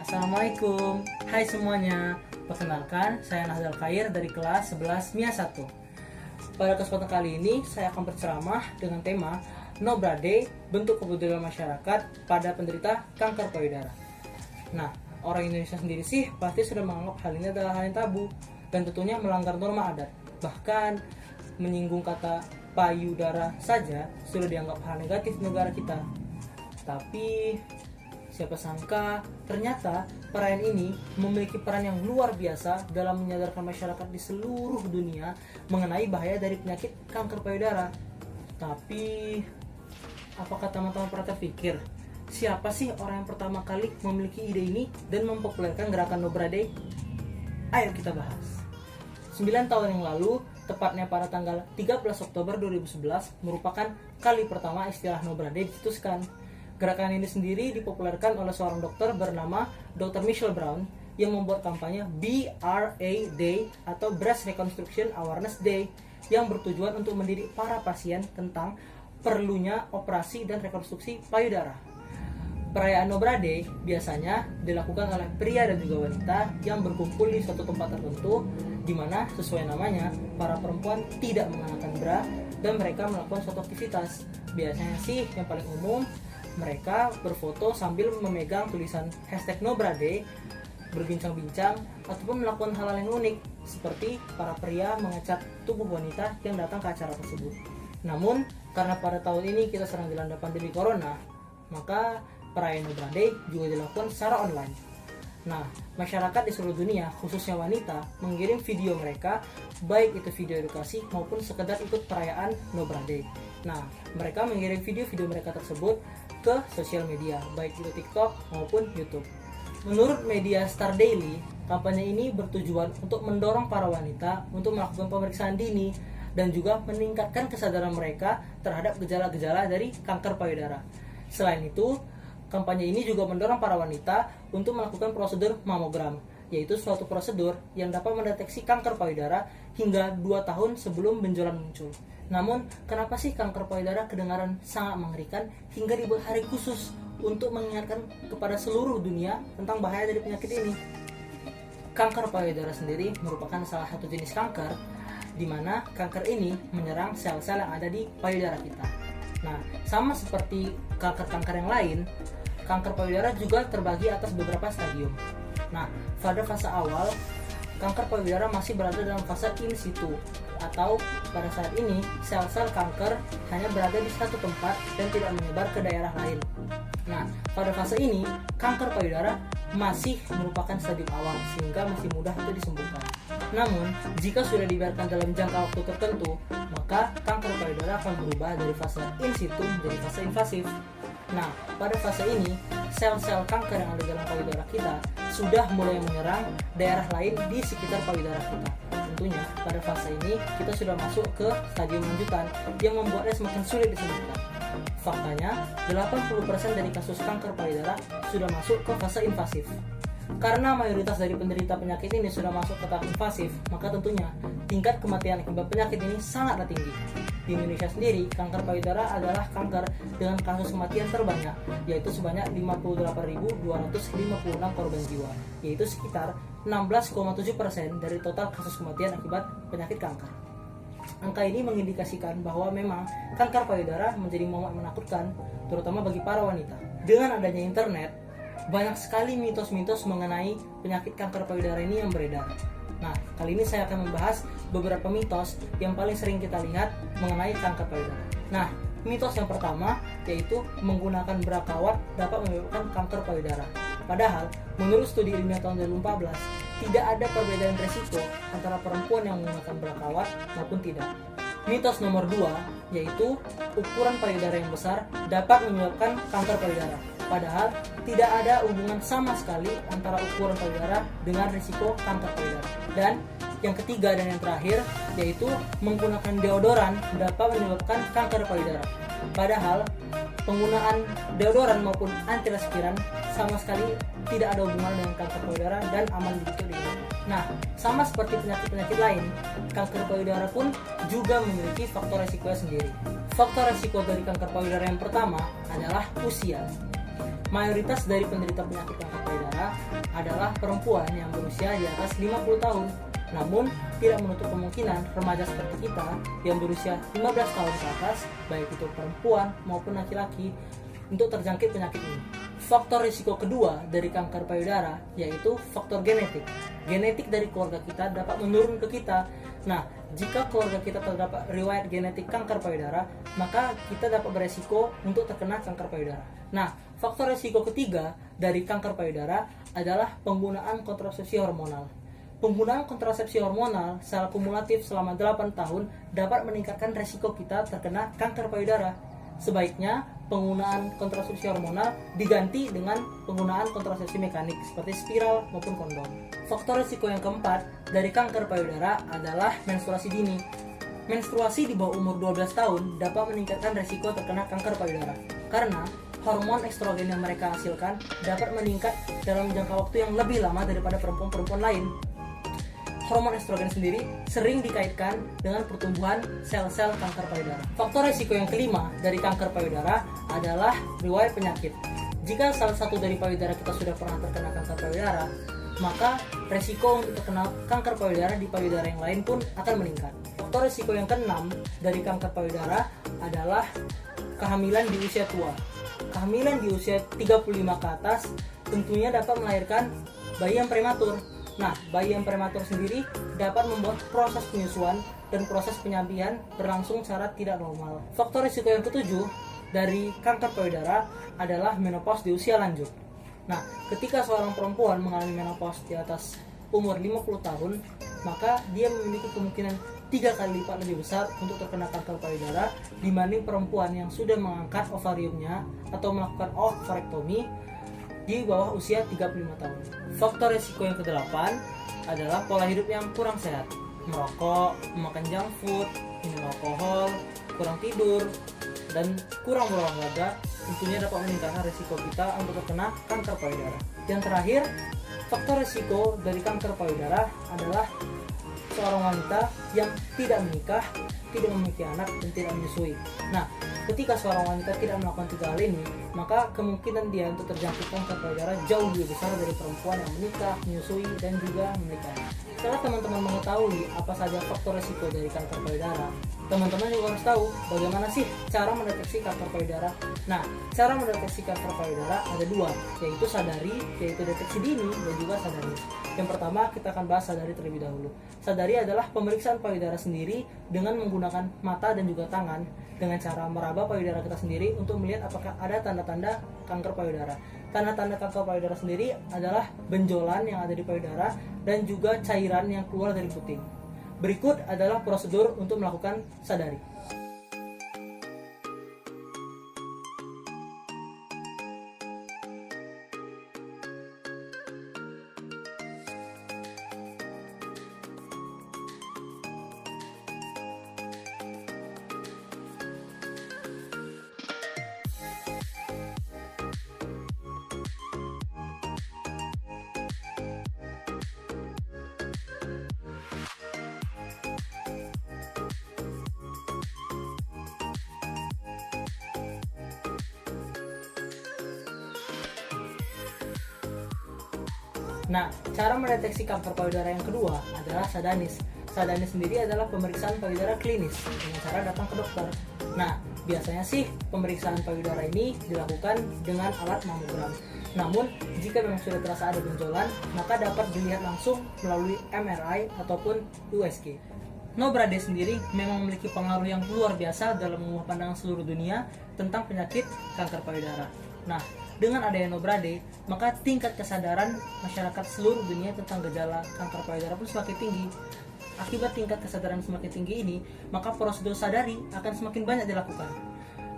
Assalamualaikum, hai semuanya. Perkenalkan, saya Nahdal Khair dari kelas 11 MIA 1. Pada kesempatan kali ini, saya akan berceramah dengan tema No Brade, bentuk kepedulian masyarakat pada penderita kanker payudara. Nah, orang Indonesia sendiri sih pasti sudah menganggap hal ini adalah hal yang tabu dan tentunya melanggar norma adat. Bahkan menyinggung kata payudara saja sudah dianggap hal negatif di negara kita. Tapi siapa sangka ternyata perayaan ini memiliki peran yang luar biasa dalam menyadarkan masyarakat di seluruh dunia mengenai bahaya dari penyakit kanker payudara. Tapi apakah teman-teman pernah terpikir siapa sih orang yang pertama kali memiliki ide ini dan mempopulerkan gerakan No Brade? Ayo kita bahas. 9 tahun yang lalu, tepatnya pada tanggal 13 Oktober 2011 merupakan kali pertama istilah No Brade dicetuskan. Gerakan ini sendiri dipopulerkan oleh seorang dokter bernama Dr. Michelle Brown yang membuat kampanye BRA Day atau Breast Reconstruction Awareness Day yang bertujuan untuk mendidik para pasien tentang perlunya operasi dan rekonstruksi payudara. Perayaan No Brade biasanya dilakukan oleh pria dan juga wanita yang berkumpul di suatu tempat tertentu di mana sesuai namanya para perempuan tidak mengenakan bra dan mereka melakukan suatu aktivitas. Biasanya sih yang paling umum mereka berfoto sambil memegang tulisan #NoBrade, berbincang-bincang, ataupun melakukan hal-hal yang unik, seperti para pria mengecat tubuh wanita yang datang ke acara tersebut. Namun, karena pada tahun ini kita sedang dilanda pandemi corona, maka perayaan No Brade juga dilakukan secara online. Nah, masyarakat di seluruh dunia, khususnya wanita, mengirim video mereka, baik itu video edukasi maupun sekedar ikut perayaan No Brade. Nah, mereka mengirim video-video mereka tersebut ke sosial media, baik itu TikTok maupun YouTube. Menurut media Star Daily, kampanye ini bertujuan untuk mendorong para wanita untuk melakukan pemeriksaan dini dan juga meningkatkan kesadaran mereka terhadap gejala-gejala dari kanker payudara. Selain itu, kampanye ini juga mendorong para wanita untuk melakukan prosedur mamogram, yaitu suatu prosedur yang dapat mendeteksi kanker payudara hingga 2 tahun sebelum benjolan muncul. Namun, kenapa sih kanker payudara kedengaran sangat mengerikan hingga dibuat hari khusus untuk mengingatkan kepada seluruh dunia tentang bahaya dari penyakit ini? Kanker payudara sendiri merupakan salah satu jenis kanker di mana kanker ini menyerang sel-sel yang ada di payudara kita. Nah, sama seperti kanker-kanker yang lain, kanker payudara juga terbagi atas beberapa stadium. Nah, pada fase awal, kanker payudara masih berada dalam fase in situ, atau pada saat ini sel-sel kanker hanya berada di satu tempat dan tidak menyebar ke daerah lain. Nah, pada fase ini kanker payudara masih merupakan stadium awal sehingga masih mudah untuk disembuhkan. Namun, jika sudah dibiarkan dalam jangka waktu tertentu, maka kanker payudara akan berubah dari fase in situ menjadi fase invasif. Nah, pada fase ini, sel-sel kanker yang ada dalam payudara kita sudah mulai menyerang daerah lain di sekitar payudara kita. Tentunya, pada fase ini kita sudah masuk ke stadium lanjutan yang membuatnya semakin sulit disembuhkan. Faktanya, 80% dari kasus kanker payudara sudah masuk ke fase invasif. Karena mayoritas dari penderita penyakit ini sudah masuk ke tahap invasif, maka tentunya tingkat kematian akibat penyakit ini sangatlah tinggi. Di Indonesia sendiri, kanker payudara adalah kanker dengan kasus kematian terbanyak, yaitu sebanyak 58.256 korban jiwa, yaitu sekitar 16,7% dari total kasus kematian akibat penyakit kanker. Angka ini mengindikasikan bahwa memang kanker payudara menjadi momok menakutkan, terutama bagi para wanita. Dengan adanya internet, banyak sekali mitos-mitos mengenai penyakit kanker payudara ini yang beredar. Nah, kali ini saya akan membahas beberapa mitos yang paling sering kita lihat mengenai kanker payudara. Nah, mitos yang pertama yaitu menggunakan bra kawat dapat menyebabkan kanker payudara. Padahal, menurut studi ilmiah tahun 2014, tidak ada perbedaan resiko antara perempuan yang menggunakan bra kawat maupun tidak. Mitos nomor 2 yaitu ukuran payudara yang besar dapat menyebabkan kanker payudara. Padahal tidak ada hubungan sama sekali antara ukuran payudara dengan risiko kanker payudara. Dan yang ketiga dan yang terakhir yaitu menggunakan deodoran dapat menyebabkan kanker payudara. Padahal penggunaan deodoran maupun antirespiran sama sekali tidak ada hubungan dengan kanker payudara dan aman begitu digunakan. Nah, sama seperti penyakit-penyakit lain, kanker payudara pun juga memiliki faktor resikonya sendiri. Faktor resiko dari kanker payudara yang pertama adalah usia. Mayoritas dari penderita penyakit kanker payudara adalah perempuan yang berusia di atas 50 tahun. Namun, tidak menutup kemungkinan remaja seperti kita yang berusia 15 tahun ke atas, baik itu perempuan maupun laki-laki, untuk terjangkit penyakit ini. Faktor risiko kedua dari kanker payudara yaitu faktor genetik. Genetik dari keluarga kita dapat menurun ke kita. Nah, jika keluarga kita terdapat riwayat genetik kanker payudara, maka kita dapat beresiko untuk terkena kanker payudara. Nah, faktor risiko ketiga dari kanker payudara adalah penggunaan kontrasepsi hormonal. Penggunaan kontrasepsi hormonal secara kumulatif selama 8 tahun dapat meningkatkan resiko kita terkena kanker payudara. Sebaiknya penggunaan kontrasepsi hormonal diganti dengan penggunaan kontrasepsi mekanik seperti spiral maupun kondom. Faktor risiko yang keempat dari kanker payudara adalah menstruasi dini. Menstruasi di bawah umur 12 tahun dapat meningkatkan risiko terkena kanker payudara karena hormon estrogen yang mereka hasilkan dapat meningkat dalam jangka waktu yang lebih lama daripada perempuan-perempuan lain. Hormon estrogen sendiri sering dikaitkan dengan pertumbuhan sel-sel kanker payudara. Faktor risiko yang kelima dari kanker payudara adalah riwayat penyakit. Jika salah satu dari payudara kita sudah pernah terkena kanker payudara, maka resiko untuk terkena kanker payudara di payudara yang lain pun akan meningkat. Faktor risiko yang keenam dari kanker payudara adalah kehamilan di usia tua. Kehamilan di usia 35 ke atas tentunya dapat melahirkan bayi yang prematur. Nah, bayi yang prematur sendiri dapat membuat proses penyusuan dan proses penyampaian berlangsung secara tidak normal. Faktor risiko yang ketujuh dari kanker payudara adalah menopause di usia lanjut. Nah, ketika seorang perempuan mengalami menopause di atas umur 50 tahun, maka dia memiliki kemungkinan 3 kali lipat lebih besar untuk terkena kanker payudara dibanding perempuan yang sudah mengangkat ovariumnya atau melakukan ovarektomi di bawah usia 35 tahun. Faktor risiko yang kedelapan adalah pola hidup yang kurang sehat. Merokok, memakan junk food, minum alkohol, kurang tidur, dan kurang berolahraga tentunya dapat meningkatkan risiko kita untuk terkena kanker payudara. Yang terakhir, faktor risiko dari kanker payudara adalah seorang wanita yang tidak menikah, tidak memiliki anak, dan tidak menyusui. Nah, ketika seorang wanita tidak melakukan 3 hal ini, maka kemungkinan dia untuk terjangkit kanker payudara jauh lebih besar dari perempuan yang menikah, menyusui, dan juga menikah. Setelah teman-teman mengetahui apa saja faktor risiko dari kanker payudara, teman-teman juga harus tahu bagaimana sih cara mendeteksi kanker payudara. Nah, cara mendeteksi kanker payudara ada 2, yaitu sadari, yaitu deteksi dini, dan juga sadari. Yang pertama, kita akan bahas sadari terlebih dahulu. Sadari adalah pemeriksaan payudara sendiri dengan menggunakan mata dan juga tangan dengan cara meraba payudara kita sendiri untuk melihat apakah ada tanda-tanda kanker payudara. Tanda-tanda kanker payudara sendiri adalah benjolan yang ada di payudara dan juga cairan yang keluar dari puting. Berikut adalah prosedur untuk melakukan sadari. Nah, cara mendeteksi kanker payudara yang kedua adalah sadanis. Sadanis sendiri adalah pemeriksaan payudara klinis dengan cara datang ke dokter. Nah, biasanya sih pemeriksaan payudara ini dilakukan dengan alat mamogram. Namun, jika memang sudah terasa ada benjolan, maka dapat dilihat langsung melalui MRI ataupun USG. No Brade sendiri memang memiliki pengaruh yang luar biasa dalam mengubah pandangan seluruh dunia tentang penyakit kanker payudara. Nah, dengan adanya No Brade, maka tingkat kesadaran masyarakat seluruh dunia tentang gejala kanker payudara pun semakin tinggi. Akibat tingkat kesadaran semakin tinggi ini, maka prosedur sadari akan semakin banyak dilakukan.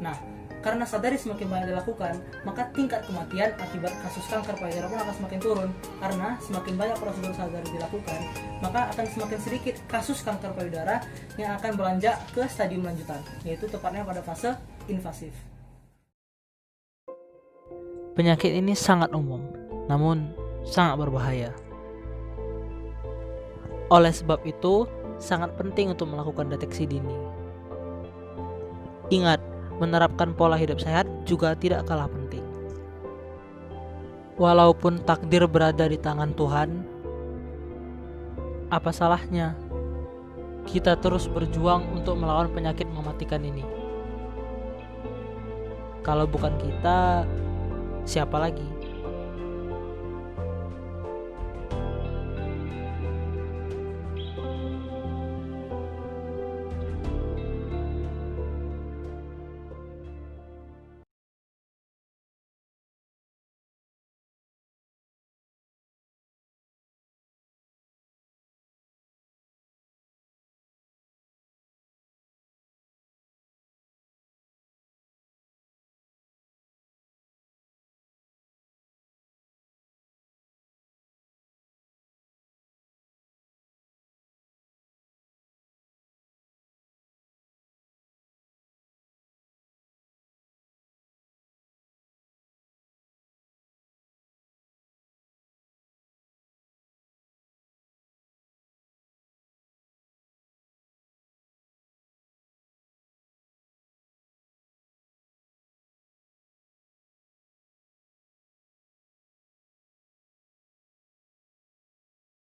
Nah, karena sadari semakin banyak dilakukan, maka tingkat kematian akibat kasus kanker payudara pun akan semakin turun. Karena semakin banyak prosedur sadari dilakukan, maka akan semakin sedikit kasus kanker payudara yang akan beranjak ke stadium lanjutan, yaitu tepatnya pada fase invasif. Penyakit ini sangat umum, namun sangat berbahaya. Oleh sebab itu, sangat penting untuk melakukan deteksi dini. Ingat, menerapkan pola hidup sehat juga tidak kalah penting. Walaupun takdir berada di tangan Tuhan, apa salahnya kita terus berjuang untuk melawan penyakit mematikan ini? Kalau bukan kita, siapa lagi?